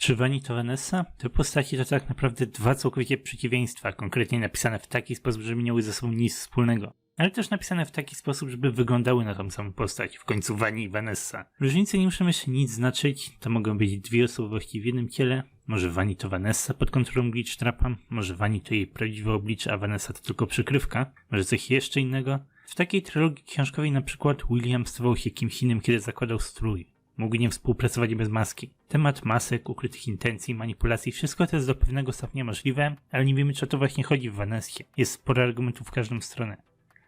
Czy Vani to Vanessa? Te postaci to tak naprawdę dwa całkowicie przeciwieństwa, konkretnie napisane w taki sposób, żeby miały ze sobą nic wspólnego. Ale też napisane w taki sposób, żeby wyglądały na tą samą postać, w końcu Vani i Vanessa. Różnice nie muszą jeszcze nic znaczyć, to mogą być dwie osobowości w jednym ciele, może Vani to Vanessa pod kontrolą Glitchtrapa, może Vani to jej prawdziwe oblicze, a Vanessa to tylko przykrywka, może coś jeszcze innego. W takiej trylogii książkowej na przykład William stawał się kimś innym, kiedy zakładał strój. Mógł nie współpracować bez maski. Temat masek, ukrytych intencji, manipulacji, wszystko to jest do pewnego stopnia możliwe, ale nie wiemy, czy o to właśnie chodzi w Vanessie. Jest sporo argumentów w każdą stronę.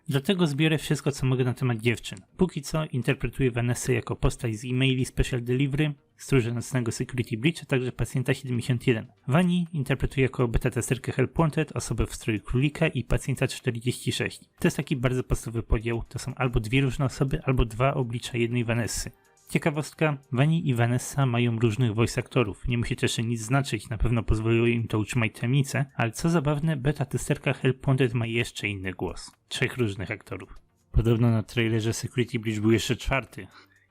Dlatego zbiorę wszystko, co mogę na temat dziewczyn. Póki co interpretuję Vanessę jako postać z e-maili Special Delivery, stróża nocnego Security Breach, a także pacjenta 71. Vani interpretuję jako beta-testerkę Help Wanted, osobę w stroju królika i pacjenta 46. To jest taki bardzo podstawowy podział, to są albo dwie różne osoby, albo dwa oblicza jednej Vanessy. Ciekawostka, Vani i Vanessa mają różnych voice aktorów. Nie musi też nic znaczyć, na pewno pozwoliło im to utrzymać tajemnicę, ale co zabawne, beta-testerka Help Wanted ma jeszcze inny głos. 3 różnych aktorów. Podobno na trailerze Security Breach był jeszcze 4.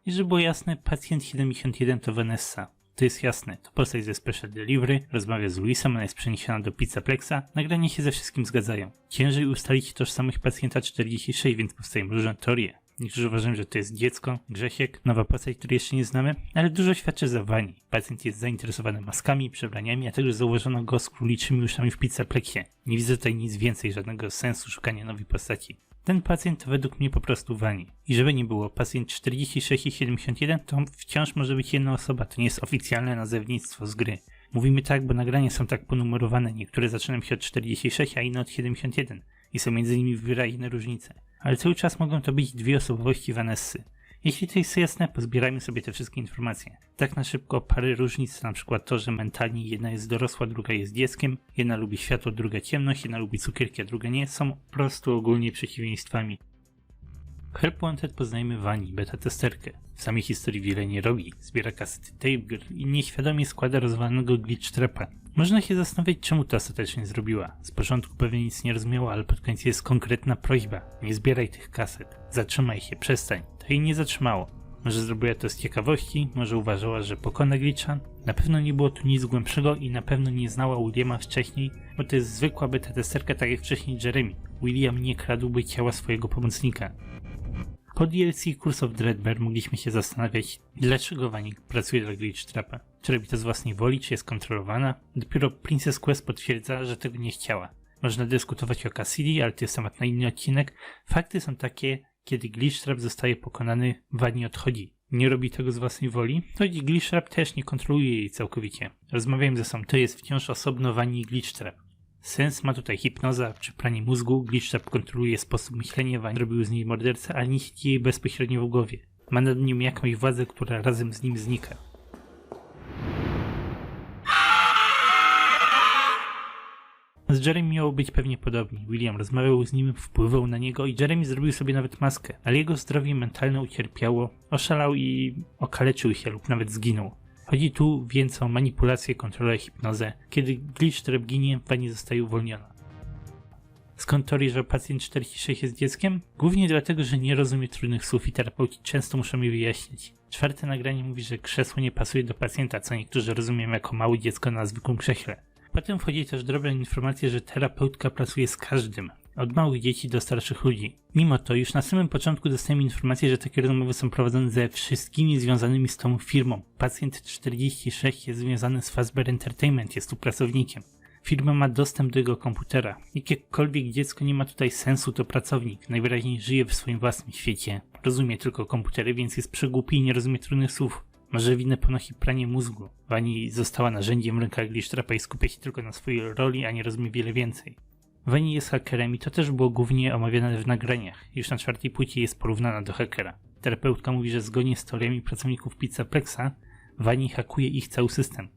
I żeby było jasne, pacjent 71 to Vanessa. To jest jasne, to postać ze Special Delivery, rozmawia z Luisem, ona jest przeniesiona do Pizzaplexa, nagranie się ze wszystkim zgadzają. Ciężej ustalić tożsamość pacjenta 46, więc powstają różne teorie. Niektórzy uważają, że to jest dziecko, Grzesiek, nowa postać, której jeszcze nie znamy, ale dużo świadczy za Vani. Pacjent jest zainteresowany maskami, przebraniami, a także zauważono go z króliczymi uszami w Pizzaplexie. Nie widzę tutaj nic więcej, żadnego sensu szukania nowej postaci. Ten pacjent to według mnie po prostu Vani. I żeby nie było, pacjent 46 i 71 to wciąż może być jedna osoba, to nie jest oficjalne nazewnictwo z gry. Mówimy tak, bo nagrania są tak ponumerowane, niektóre zaczynają się od 46, a inne od 71 i są między nimi wyraźne różnice. Ale cały czas mogą to być dwie osobowości Vanessy. Jeśli to jest jasne, pozbierajmy sobie te wszystkie informacje. Tak na szybko parę różnic, na przykład to, że mentalnie jedna jest dorosła, druga jest dzieckiem, jedna lubi światło, druga ciemność, jedna lubi cukierki, a druga nie, są po prostu ogólnie przeciwieństwami. W Help Wanted poznajemy Vani, beta-testerkę. W samej historii wiele nie robi, zbiera kasety tape i nieświadomie składa rozwalonego Glitchtrapa. Można się zastanawiać, czemu to ostatecznie zrobiła. Z początku pewnie nic nie rozumiała, ale pod koniec jest konkretna prośba. Nie zbieraj tych kaset. Zatrzymaj się, przestań. To jej nie zatrzymało. Może zrobiła to z ciekawości, może uważała, że pokona Glitcha. Na pewno nie było tu nic głębszego i na pewno nie znała Williama wcześniej, bo to jest zwykła beta-testerka, tak jak wcześniej Jeremy. William nie kradłby ciała swojego pomocnika. Po DLC Curse of Dreadbear mogliśmy się zastanawiać, dlaczego Vani pracuje dla Glitchtrapa. Czy robi to z własnej woli, czy jest kontrolowana? Dopiero Princess Quest potwierdza, że tego nie chciała. Można dyskutować o Cassidy, ale to jest temat na inny odcinek. Fakty są takie, kiedy Glitchtrap zostaje pokonany, Vani odchodzi. Nie robi tego z własnej woli, choć Glitchtrap też nie kontroluje jej całkowicie. Rozmawiałem ze sobą, to jest wciąż osobno Vani i Glitchtrap. Sens ma tutaj hipnoza czy pranie mózgu, Glitchtrap kontroluje sposób myślenia, Vani robił z niej mordercę, ale nie siedzi jej bezpośrednio w głowie. Ma nad nim jakąś władzę, która razem z nim znika. Z Jeremy miało być pewnie podobnie. William rozmawiał z nim, wpływał na niego i Jeremy zrobił sobie nawet maskę, ale jego zdrowie mentalne ucierpiało, oszalał i okaleczył się lub nawet zginął. Chodzi tu więc o manipulację, kontrolę, hipnozę. Kiedy Glitchtrap ginie, Vani zostaje uwolniona. Skąd teoria, że pacjent 46 jest dzieckiem? Głównie dlatego, że nie rozumie trudnych słów i terapeuci często muszą je wyjaśnić. 4. nagranie mówi, że krzesło nie pasuje do pacjenta, co niektórzy rozumieją jako małe dziecko na zwykłym krześle. Potem wchodzi też drobna informacja, że terapeutka pracuje z każdym, od małych dzieci do starszych ludzi. Mimo to już na samym początku dostajemy informację, że takie rozmowy są prowadzone ze wszystkimi związanymi z tą firmą. Pacjent 46 jest związany z Fazbear Entertainment, jest tu pracownikiem. Firma ma dostęp do jego komputera. Jakiekolwiek dziecko nie ma tutaj sensu, to pracownik. Najwyraźniej żyje w swoim własnym świecie. Rozumie tylko komputery, więc jest przegłupi i nie rozumie trudnych słów. Może winę ponosi pranie mózgu. Vani została narzędziem w rękach Glitchtrapa i skupia się tylko na swojej roli, a nie rozumie wiele więcej. Vani jest hakerem i to też było głównie omawiane w nagraniach. Już na 4. płycie jest porównana do hakera. Terapeutka mówi, że zgodnie z teoriami pracowników Pizzaplexa, Vani hakuje ich cały system.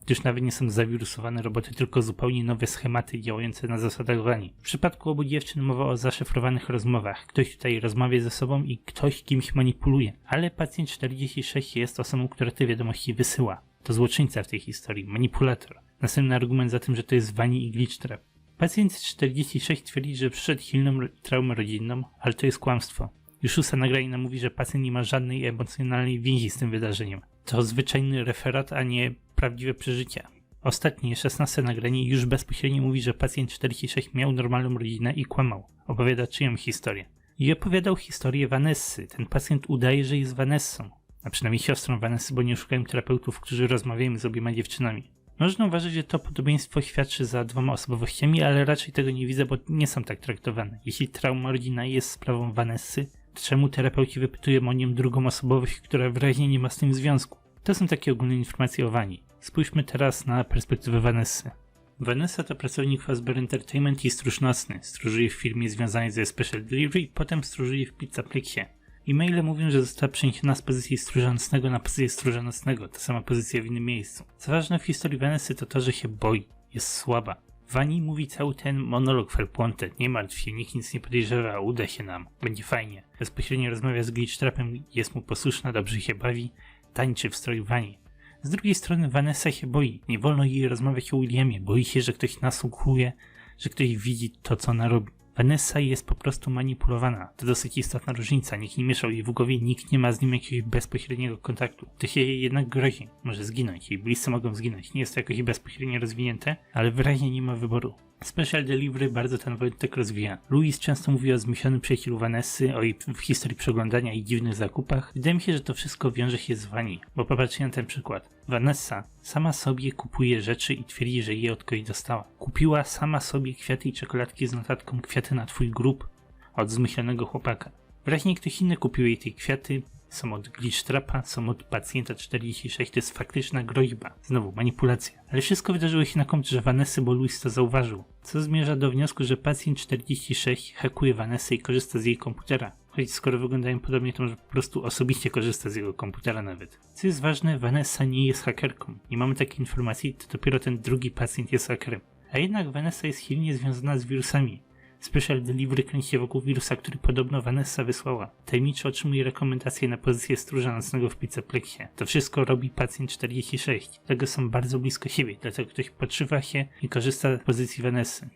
Gdyż nawet nie są zawirusowane roboty, tylko zupełnie nowe schematy działające na zasadach Vani. W przypadku obu dziewczyn mowa o zaszyfrowanych rozmowach. Ktoś tutaj rozmawia ze sobą i ktoś kimś manipuluje. Ale pacjent 46 jest osobą, która te wiadomości wysyła. To złoczyńca w tej historii, manipulator. Następny argument za tym, że to jest Vani i Glitchtrap. Pacjent 46 twierdzi, że przeszedł silną traumę rodzinną, ale to jest kłamstwo. Już 6. nagranie nam mówi, że pacjent nie ma żadnej emocjonalnej więzi z tym wydarzeniem. to zwyczajny referat, a nie prawdziwe przeżycia. Ostatnie, 16 nagranie już bezpośrednio mówi, że pacjent 46 miał normalną rodzinę i kłamał. Opowiada czyją historię. I opowiadał historię Vanessy. Ten pacjent udaje, że jest Vanessą. A przynajmniej siostrą Vanessy, bo nie szukają terapeutów, którzy rozmawiają z obiema dziewczynami. Można uważać, że to podobieństwo świadczy za 2 osobowościami, ale raczej tego nie widzę, bo nie są tak traktowane. Jeśli trauma rodzinna jest sprawą Vanessy, to czemu terapeuci wypytują o nią drugą osobowość, która wyraźnie nie ma z tym związku? To są takie ogólne informacje o Vanii. Spójrzmy teraz na perspektywę Vanessy. Vanessa to pracownik Fazbear Entertainment i stróż nocny. Stróżuje w firmie związanej ze Special Delivery i potem stróżuje w Pizzaplexie. E-maile mówią, że została przeniesiona z pozycji stróża nocnego na pozycję stróża nocnego, ta sama pozycja w innym miejscu. Co ważne w historii Vanessy to to, że się boi, jest słaba. Vanii mówi cały ten monolog Felpuente, nie martw się, nikt nic nie podejrzewa, uda się nam, będzie fajnie. Bezpośrednio rozmawia z Glitchtrapem, jest mu posłuszna, dobrze się bawi, tańczy w stroju Vanii. Z drugiej strony Vanessa się boi, nie wolno jej rozmawiać o Williamie, boi się, że ktoś nasłuchuje, że ktoś widzi to, co ona robi. Vanessa jest po prostu manipulowana. To dosyć istotna różnica. Nikt nie mieszał jej w głowie, nikt nie ma z nim jakiegoś bezpośredniego kontaktu. To się jej jednak grozi. Może zginąć. Jej bliscy mogą zginąć. Nie jest to jakoś bezpośrednio rozwinięte, ale wyraźnie nie ma wyboru. Special Delivery bardzo ten wątek rozwija. Louis często mówi o zmyślonym przyjacielu Vanessy, o jej historii przeglądania i dziwnych zakupach. Wydaje mi się, że to wszystko wiąże się z Vanii, bo popatrzcie na ten przykład. Vanessa sama sobie kupuje rzeczy i twierdzi, że je od kogoś dostała. Kupiła sama sobie kwiaty i czekoladki z notatką "kwiaty na twój grób" od zmyślonego chłopaka. Wyraźnie ktoś inny kupił jej te kwiaty, są od Glitchtrapa, są od pacjenta 46, to jest faktyczna groźba. Znowu manipulacja. Ale wszystko wydarzyło się na komputerze Vanessy, bo Louis to zauważył. Co zmierza do wniosku, że pacjent 46 hakuje Vanessę i korzysta z jej komputera. Choć skoro wyglądają podobnie, to może po prostu osobiście korzysta z jego komputera nawet. Co jest ważne, Vanessa nie jest hakerką. Nie mamy takiej informacji, to dopiero ten drugi pacjent jest hakerem. A jednak Vanessa jest silnie związana z wirusami. Special Delivery kręci się wokół wirusa, który podobno Vanessa wysłała. Tajemniczo otrzymuje rekomendacje na pozycję stróża nocnego w Pizzaplexie. To wszystko robi pacjent 46. Tego są bardzo blisko siebie, dlatego ktoś podszywa się i korzysta z pozycji Vanessy.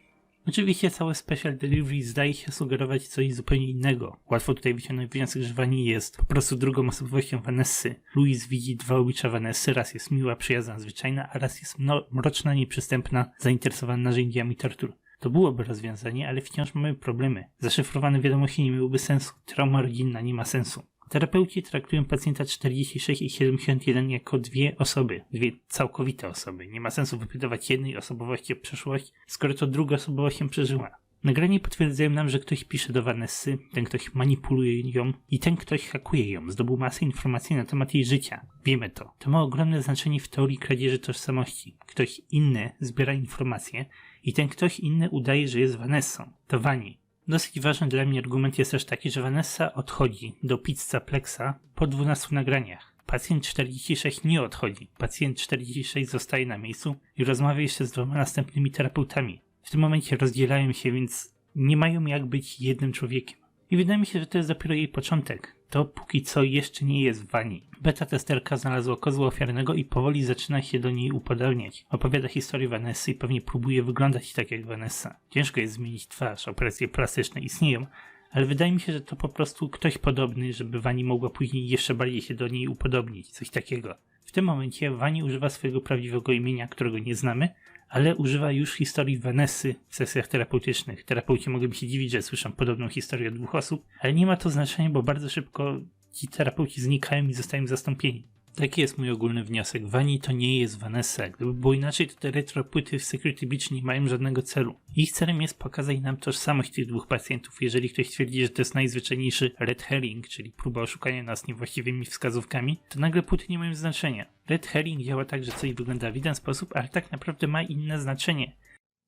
Oczywiście całe Special Delivery zdaje się sugerować coś zupełnie innego. Łatwo tutaj wyciągnąć wniosek, że Vanii jest po prostu drugą osobowością Vanessy. Louis widzi 2 oblicza Vanessy, raz jest miła, przyjazna, zwyczajna, a raz jest mroczna, nieprzystępna, zainteresowana narzędziami tortur. To byłoby rozwiązanie, ale wciąż mamy problemy. Zaszyfrowane wiadomości nie miałyby sensu. Trauma rodzinna nie ma sensu. Terapeuci traktują pacjenta 46 i 71 jako 2 osoby, 2 całkowite osoby. Nie ma sensu wypytywać jednej osobowości o przeszłość, skoro to druga osobowość ją przeżyła. Nagranie potwierdzają nam, że ktoś pisze do Vanessy, ten ktoś manipuluje ją i ten ktoś hakuje ją. Zdobył masę informacji na temat jej życia. Wiemy to. To ma ogromne znaczenie w teorii kradzieży tożsamości. Ktoś inny zbiera informacje i ten ktoś inny udaje, że jest Vanessą. To Vanii. Dosyć ważny dla mnie argument jest też taki, że Vanessa odchodzi do Pizzaplexa po 12 nagraniach. Pacjent 46 nie odchodzi. Pacjent 46 zostaje na miejscu i rozmawia jeszcze z 2 następnymi terapeutami. W tym momencie rozdzielają się, więc nie mają jak być jednym człowiekiem. I wydaje mi się, że to jest dopiero jej początek. To póki co jeszcze nie jest w Vanii. Beta testerka znalazła kozła ofiarnego i powoli zaczyna się do niej upodabniać. Opowiada historię Vanessy i pewnie próbuje wyglądać tak jak Vanessa. Ciężko jest zmienić twarz, operacje plastyczne istnieją, ale wydaje mi się, że to po prostu ktoś podobny, żeby Vanii mogła później jeszcze bardziej się do niej upodobnić. Coś takiego. W tym momencie Vanii używa swojego prawdziwego imienia, którego nie znamy, ale używa już historii Vanessy w sesjach terapeutycznych. Terapeuci mogą się dziwić, że słyszą podobną historię od 2 osób, ale nie ma to znaczenia, bo bardzo szybko ci terapeuci znikają i zostają zastąpieni. Taki jest mój ogólny wniosek. Vanii to nie jest Vanessa. Gdyby było inaczej, to te retro płyty w Security Beach nie mają żadnego celu. Ich celem jest pokazać nam tożsamość tych 2 pacjentów. Jeżeli ktoś twierdzi, że to jest najzwyczajniejszy red herring, czyli próba oszukania nas niewłaściwymi wskazówkami, to nagle płyty nie mają znaczenia. Red herring działa tak, że coś wygląda w jeden sposób, ale tak naprawdę ma inne znaczenie.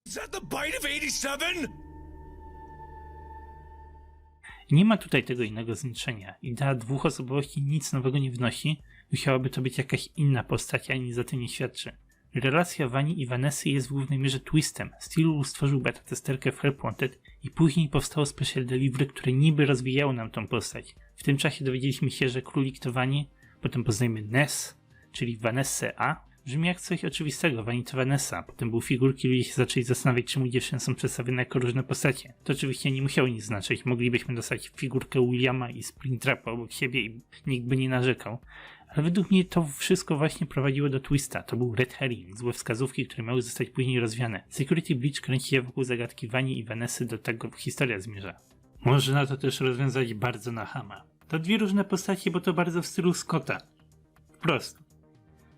Is that the bite of 87? Nie ma tutaj tego innego znaczenia. Idea 2 osobowości nic nowego nie wnosi. Musiałaby to być jakaś inna postać, a nic za tym nie świadczy. Relacja Vanii i Vanessy jest w głównej mierze twistem. Steele stworzył beta-testerkę w Help Wanted i później powstało Special Delivery, które niby rozwijało nam tą postać. W tym czasie dowiedzieliśmy się, że królik to Vanii, potem poznajemy Ness, czyli Vanessę A. Brzmi jak coś oczywistego, Vanii to Vanessa. Potem były figurki, ludzie się zaczęli zastanawiać, czemu dziewczyny są przedstawione jako różne postacie. To oczywiście nie musiało nic znaczyć. Moglibyśmy dostać figurkę Williama i Springtrapa obok siebie i nikt by nie narzekał. Ale według mnie to wszystko właśnie prowadziło do twista. To był red herring, złe wskazówki, które miały zostać później rozwiane. Security Breach kręci się wokół zagadki Vani i Vanessy, do tego historia zmierza. Można to też rozwiązać bardzo na chama. To dwie różne postacie, bo to bardzo w stylu Scotta. Wprost.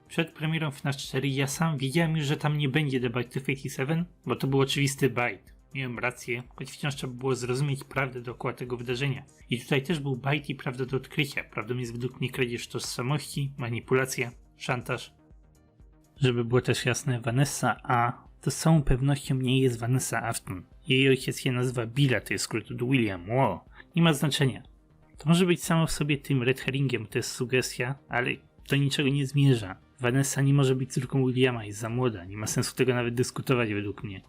Przed premierą FNAF 4 ja sam wiedziałem już, że tam nie będzie The Bite 287, bo to był oczywisty bite. Miałem rację, choć wciąż trzeba było zrozumieć prawdę dookoła tego wydarzenia. I tutaj też był bite i prawda do odkrycia. Prawdą jest według mnie kradzież tożsamości, manipulacja, szantaż. Żeby było też jasne, Vanessa A to z całą pewnością nie jest Vanessa Afton. Jej ojciec się nazywa Billa, to jest skrót od William. Wow, nie ma znaczenia. To może być samo w sobie tym red herringiem, to jest sugestia, ale do niczego nie zmierza. Vanessa nie może być córką Williama, jest za młoda, nie ma sensu tego nawet dyskutować według mnie.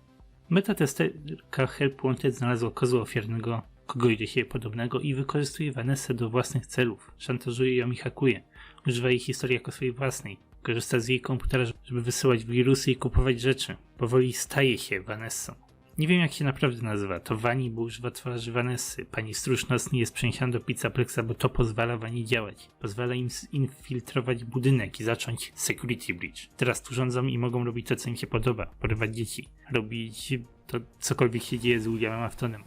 Beta testerka Help Wanted znalazła kozła ofiarnego, kogoś do siebie podobnego i wykorzystuje Vanessę do własnych celów. Szantażuje ją i hakuje. Używa jej historii jako swojej własnej. Korzysta z jej komputera, żeby wysyłać wirusy i kupować rzeczy. Powoli staje się Vanessą. Nie wiem jak się naprawdę nazywa. To Vani, bo używa twarzy Vanessy. Pani stróż nocny jest przeniesiona do Pizzaplexa, bo to pozwala Vani działać. Pozwala im zinfiltrować budynek i zacząć Security Breach. Teraz tu rządzą i mogą robić to co im się podoba. Porywać dzieci. Robić to cokolwiek się dzieje z Williamem Aftonem.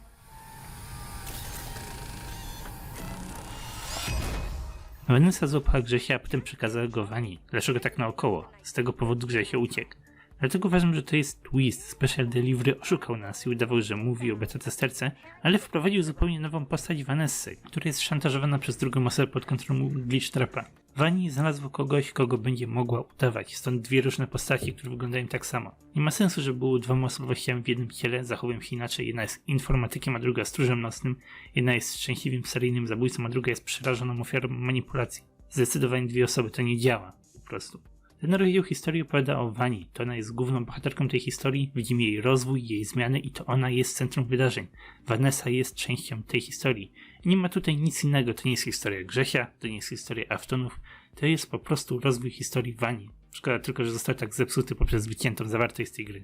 Vanessa złapała Grzesia, a potem przekazała go Vani. Dlaczego tak naokoło? Z tego powodu Grzesio uciekł. Dlatego uważam, że to jest twist. Special Delivery oszukał nas i udawał, że mówi o beta-testerce, ale wprowadził zupełnie nową postać Vanessy, która jest szantażowana przez drugą osobę pod kontrolą Glitch Trapa. Vani znalazła kogoś, kogo będzie mogła udawać, stąd dwie różne postacie, które wyglądają tak samo. Nie ma sensu, żeby były dwoma osobowościami w jednym ciele, zachowują się inaczej. Jedna jest informatykiem, a druga stróżem nocnym. Jedna jest szczęśliwym seryjnym zabójcą, a druga jest przerażoną ofiarą manipulacji. Zdecydowanie dwie osoby, to nie działa. Po prostu. Ten rozdział historii opowiada o Vani. To ona jest główną bohaterką tej historii, widzimy jej rozwój, jej zmiany i to ona jest centrum wydarzeń. Vanessa jest częścią tej historii. I nie ma tutaj nic innego, to nie jest historia Grzesia, to nie jest historia Aftonów, to jest po prostu rozwój historii Vani. Szkoda tylko, że został tak zepsuty poprzez wyciętą zawartość z tej gry.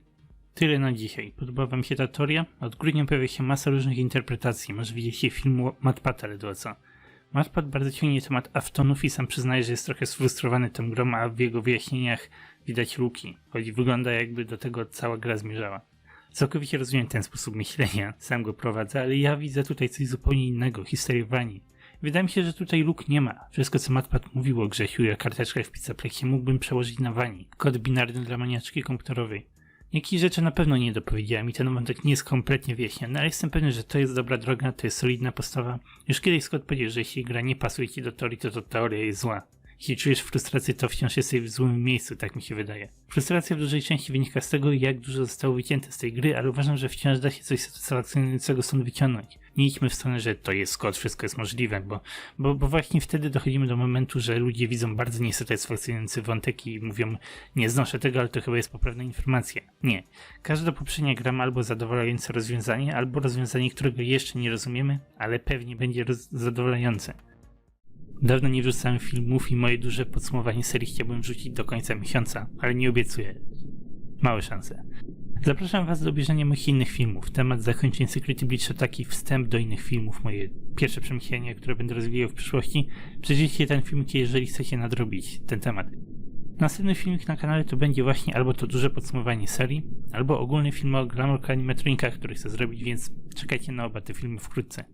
Tyle na dzisiaj. Podoba wam się ta teoria? Od grudnia pojawia się masa różnych interpretacji, może widzieliście film MatPata ledwo co. MatPat bardzo ciągnie temat Aftonów i sam przyznaje, że jest trochę sfrustrowany tą grą, a w jego wyjaśnieniach widać luki, choć wygląda jakby do tego cała gra zmierzała. Całkowicie rozumiem ten sposób myślenia, sam go prowadzę, ale ja widzę tutaj coś zupełnie innego, historię Vani. Wydaje mi się, że tutaj luk nie ma. Wszystko co MatPat mówił o Grzesiu i o karteczkach w Pizzaplexie mógłbym przełożyć na Vani. Kod binarny dla maniaczki komputerowej. Jakieś rzeczy na pewno nie dopowiedziałem i ten wątek nie jest kompletnie wyjaśniony, ale jestem pewny, że to jest dobra droga, to jest solidna postawa. Już kiedyś Scott powiedział, że jeśli gra nie pasuje ci do teorii, to teoria jest zła. Jeśli czujesz frustrację, to wciąż jesteś w złym miejscu, tak mi się wydaje. Frustracja w dużej części wynika z tego, jak dużo zostało wycięte z tej gry, ale uważam, że wciąż da się coś satysfakcjonującego stąd wyciągnąć. Nie idźmy w stronę, że to jest Scott, wszystko jest możliwe, bo właśnie wtedy dochodzimy do momentu, że ludzie widzą bardzo niesatysfakcjonujący wątek i mówią, nie znoszę tego, ale to chyba jest poprawna informacja. Nie. Każda poprzednia gra ma albo zadowalające rozwiązanie, albo rozwiązanie, którego jeszcze nie rozumiemy, ale pewnie będzie zadowalające. Dawno nie wrzucałem filmów i moje duże podsumowanie serii chciałbym wrzucić do końca miesiąca, ale nie obiecuję. Małe szanse. Zapraszam was do obejrzenia moich innych filmów. Temat zakończeń Security Breach to taki wstęp do innych filmów, moje pierwsze przemyślenia, które będę rozwijał w przyszłości. Przejrzyjcie ten filmik, jeżeli chcecie nadrobić ten temat. Następny filmik na kanale to będzie właśnie albo to duże podsumowanie serii, albo ogólny film o Glamour Animatronikach, który chcę zrobić, więc czekajcie na oba te filmy wkrótce.